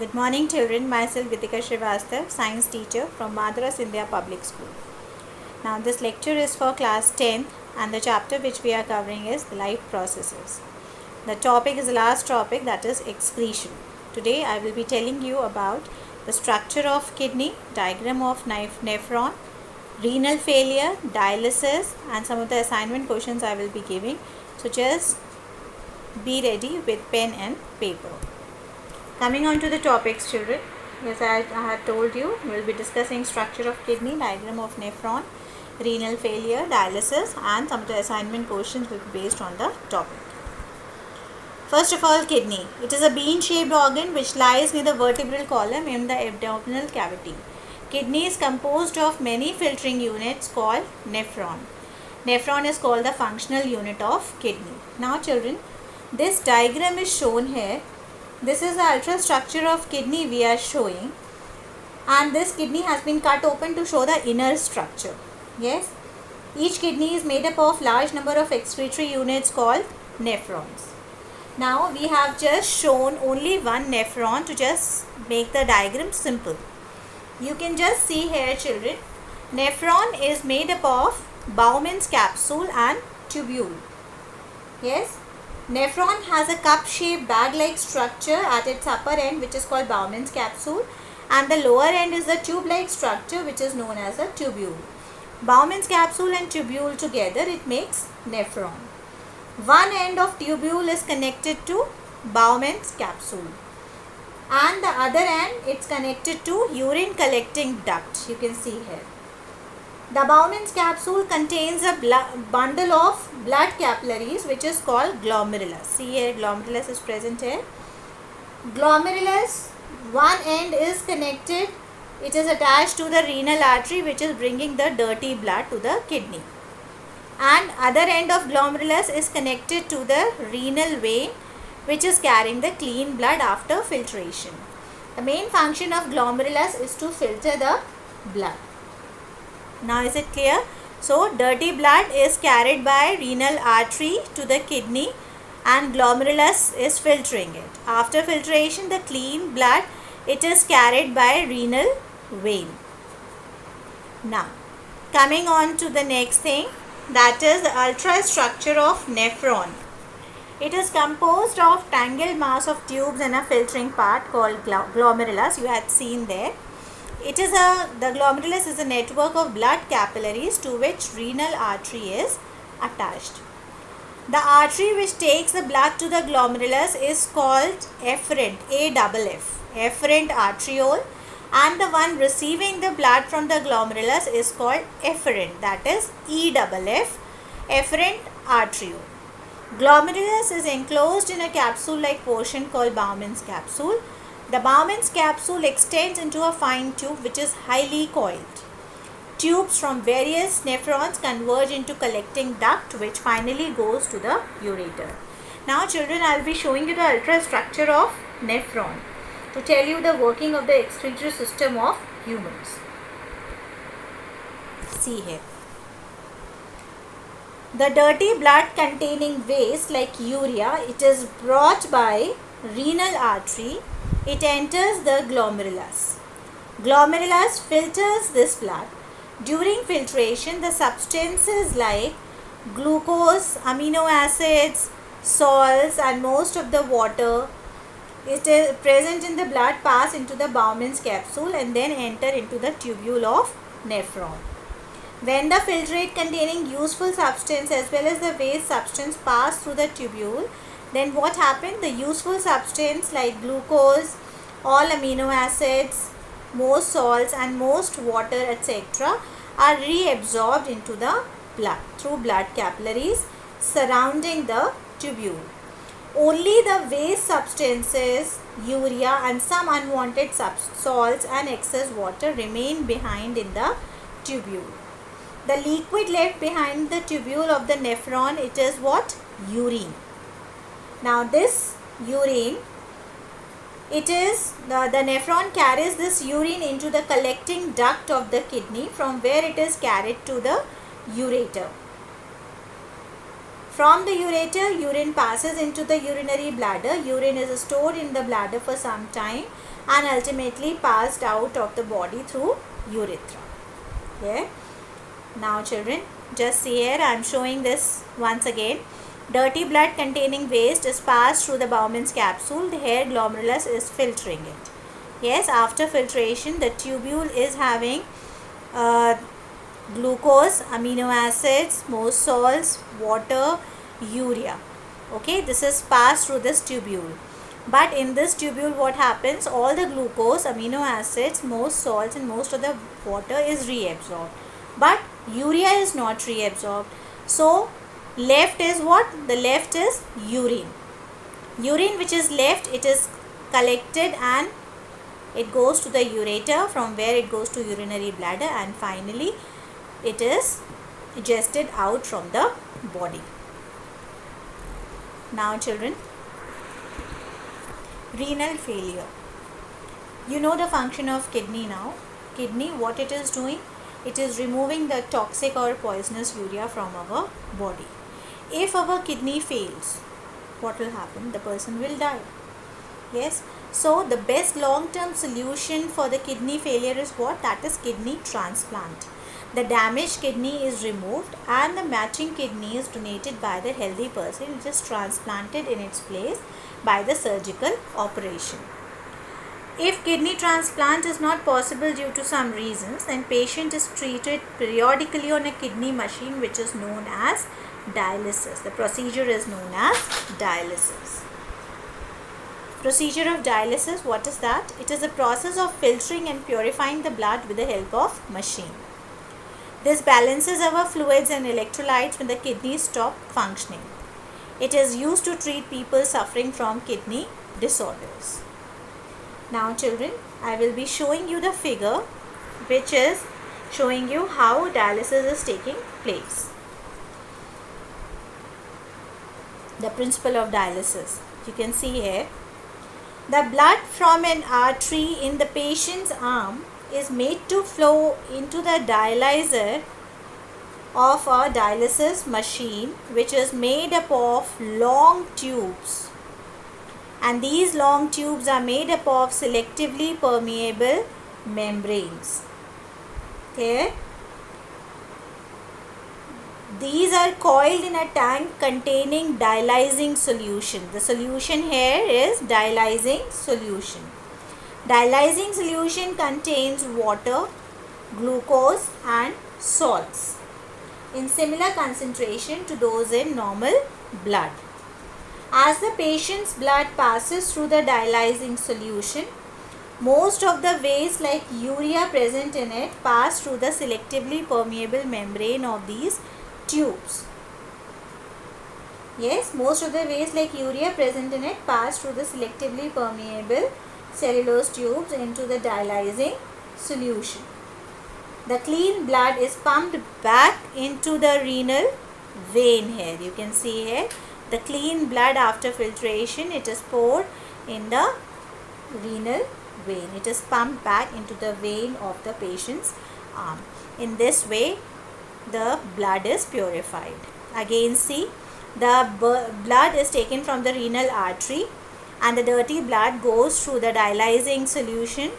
Good morning children, myself Vitika Srivastav, science teacher from Madras India Public School. Now this lecture is for class 10 and the chapter which we are covering is life processes. The topic is the last topic, that is excretion. Today I will be telling you about the structure of kidney, diagram of nephron, renal failure, dialysis and some of the assignment questions I will be giving. So just be ready with pen and paper. Coming on to the topics children, as I have told you, we will be discussing structure of kidney, diagram of nephron, renal failure, dialysis and some of the assignment questions will be based on the topic. First of all, kidney. It is a bean-shaped organ which lies near the vertebral column in the abdominal cavity. Kidney is composed of many filtering units called nephron. Nephron is called the functional unit of kidney. Now children, this diagram is shown here. This is the ultrastructure of kidney we are showing, and this kidney has been cut open to show the inner structure. Yes, each kidney is made up of large number of excretory units called nephrons. Now we have just shown only one nephron to just make the diagram simple. You can just see here children, nephron is made up of Bowman's capsule and tubule. Yes, nephron has a cup-shaped bag-like structure at its upper end which is called Bowman's capsule, and the lower end is the tube-like structure which is known as a tubule. Bowman's capsule and tubule together, it makes nephron. One end of tubule is connected to Bowman's capsule and the other end it's connected to urine collecting duct. You can see here. The Bowman's capsule contains a bundle of blood capillaries which is called glomerulus. See here, glomerulus is present here. Glomerulus, one end is connected, it is attached to the renal artery which is bringing the dirty blood to the kidney. And other end of glomerulus is connected to the renal vein which is carrying the clean blood after filtration. The main function of glomerulus is to filter the blood. Now is it clear? So dirty blood is carried by renal artery to the kidney and glomerulus is filtering it. After filtration, the clean blood, it is carried by renal vein. Now coming on to the next thing, that is the ultrastructure of nephron. It is composed of tangled mass of tubes and a filtering part called glomerulus. You had seen there. The glomerulus is a network of blood capillaries to which renal artery is attached. The artery which takes the blood to the glomerulus is called efferent, efferent arteriole, and the one receiving the blood from the glomerulus is called efferent, that is efferent arteriole. Glomerulus is enclosed in a capsule-like portion called Bowman's capsule. The Bowman's capsule extends into a fine tube which is highly coiled. Tubes from various nephrons converge into collecting duct which finally goes to the ureter. Now children, I will be showing you the ultrastructure of nephron to tell you the working of the excretory system of humans. See here. The dirty blood containing waste like urea, it is brought by renal artery. It enters the glomerulus. Glomerulus filters this blood. During filtration, the substances like glucose, amino acids, salts and most of the water it is present in the blood pass into the Bowman's capsule and then enter into the tubule of nephron. When the filtrate containing useful substance as well as the waste substance pass through the tubule, then what happened? The useful substance like glucose, all amino acids, most salts and most water etc. are reabsorbed into the blood through blood capillaries surrounding the tubule. Only the waste substances, urea and some unwanted salts and excess water remain behind in the tubule. The liquid left behind the tubule of the nephron, it is what? Urine. Now this urine, it is the nephron carries this urine into the collecting duct of the kidney from where it is carried to the ureter. From the ureter, urine passes into the urinary bladder. Urine is stored in the bladder for some time and ultimately passed out of the body through urethra. Yeah. Now children, just see here, I am showing this once again. Dirty blood containing waste is passed through the Bowman's capsule. The hair glomerulus is filtering it. Yes, after filtration, the tubule is having glucose, amino acids, most salts, water, urea. Okay, this is passed through this tubule. But in this tubule, what happens? All the glucose, amino acids, most salts and most of the water is reabsorbed. But urea is not reabsorbed. So, left is what? The left is urine. Urine which is left, it is collected and it goes to the ureter, from where it goes to urinary bladder, and finally it is digested out from the body. Now children, renal failure. You know the function of kidney now. Kidney, what it is doing? It is removing the toxic or poisonous urea from our body. If our kidney fails, what will happen? The person will die. Yes. So the best long-term solution for the kidney failure is what? That is kidney transplant. The damaged kidney is removed and the matching kidney is donated by the healthy person. It is transplanted in its place by the surgical operation. If kidney transplant is not possible due to some reasons, then patient is treated periodically on a kidney machine which is known as dialysis. The procedure is known as dialysis. Procedure of dialysis, what is that? It is a process of filtering and purifying the blood with the help of machine. This balances our fluids and electrolytes when the kidneys stop functioning. It is used to treat people suffering from kidney disorders. Now children, I will be showing you the figure which is showing you how dialysis is taking place. The principle of dialysis. You can see here. The blood from an artery in the patient's arm is made to flow into the dialyzer of a dialysis machine which is made up of long tubes, and these long tubes are made up of selectively permeable membranes. Okay. These are coiled in a tank containing dialyzing solution. The solution here is dialyzing solution. Dialyzing solution contains water, glucose and salts in similar concentration to those in normal blood. As the patient's blood passes through the dialyzing solution, most of the waste like urea present in it pass through the selectively permeable membrane of these tubes. Yes, most of the waste like urea present in it pass through the selectively permeable cellulose tubes into the dialyzing solution. The clean blood is pumped back into the renal vein here. You can see here the clean blood after filtration, it is poured in the renal vein. It is pumped back into the vein of the patient's arm. In this way, the blood is purified. Again see, the blood is taken from the renal artery and the dirty blood goes through the dialyzing solution.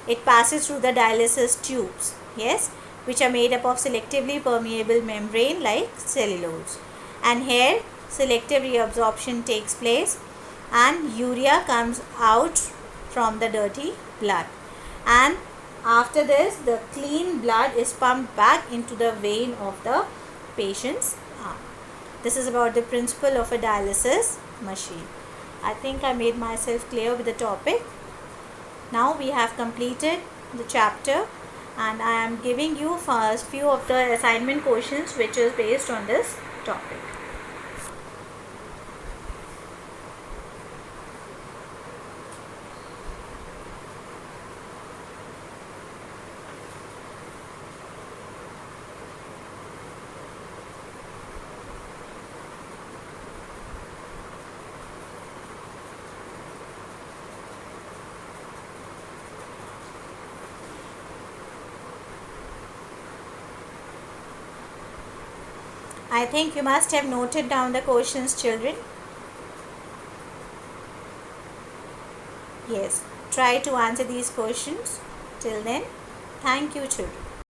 It passes through the dialysis tubes, yes, which are made up of selectively permeable membrane like cellulose. And here selective reabsorption takes place and urea comes out from the dirty blood. And after this, the clean blood is pumped back into the vein of the patient's arm. This is about the principle of a dialysis machine. I think I made myself clear with the topic. Now we have completed the chapter and I am giving you first few of the assignment questions which is based on this topic. I think you must have noted down the questions, children. Yes, try to answer these questions. Till then, thank you, children.